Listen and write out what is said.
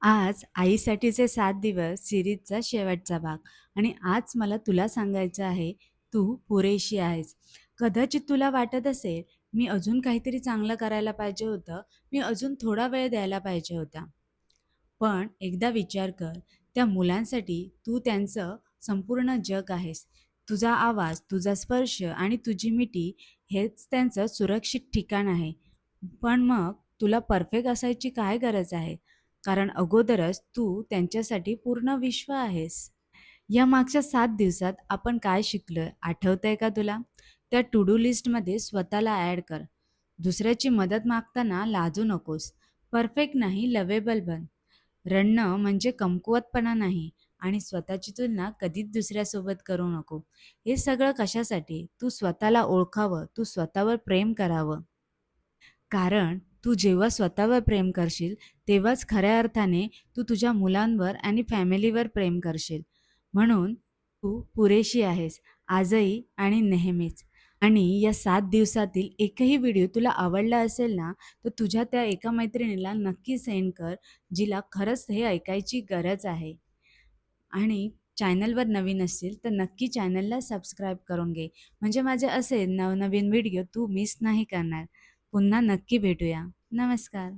आज आईसाठीचे 7 दिवस सिरीजचा शेवटचा भाग आणि आज मला तुला सांगायचं आहे, तू पुरेशी आहेस. कदाचित तुला वाटत असेल, मी अजून काहीतरी चांगलं करायला पाहिजे होतं, मी अजून थोडा वेळ द्यायला पाहिजे होता. पण एकदा विचार कर, त्या मुलांसाठी तू त्यांचं संपूर्ण जग आहेस. तुझा आवाज, तुझा स्पर्श आणि तुझी मिठी हेच त्यांचं सुरक्षित ठिकाण आहे. पण मग तुला परफेक्ट असायची काय गरज आहे? कारण अगोदरच तू त्यांच्यासाठी पूर्ण विश्व आहेस. या मागच्या 7 दिवसात आपण काय शिकलोय आठवतंय का तुला? त्या टू डू लिस्टमध्ये स्वतःला ॲड कर. दुसऱ्याची मदत मागताना लाजू नकोस. परफेक्ट नाही, लवेबल बन. रडणं म्हणजे कमकुवतपणा नाही आणि स्वतःची तुलना कधीच दुसऱ्यासोबत करू नको. हे सगळं कशासाठी? तू स्वतःला ओळखावं, तू स्वतःवर प्रेम करावं. कारण तू जेव्हा स्वतःवर प्रेम करशील, तेव्हाच खऱ्या अर्थाने तू तुझ्या मुलांवर आणि फॅमिलीवर प्रेम करशील. म्हणून तू पुरेशी आहेस, आजही आणि नेहमीच. आणि या 7 दिवसातील एकही व्हिडिओ तुला आवडला असेल ना, तर तुझ्या त्या एका मैत्रिणीला नक्की सेंड कर, जिला खरंच हे ऐकायची गरज आहे. आणि चॅनलवर नवीन असशील, तर नक्की चॅनलला सबस्क्राईब करून घे. म्हणजे माझे असे नवनवीन व्हिडिओ तू मिस नाही करणार. पुन्हा नक्की भेटूया. नमस्कार.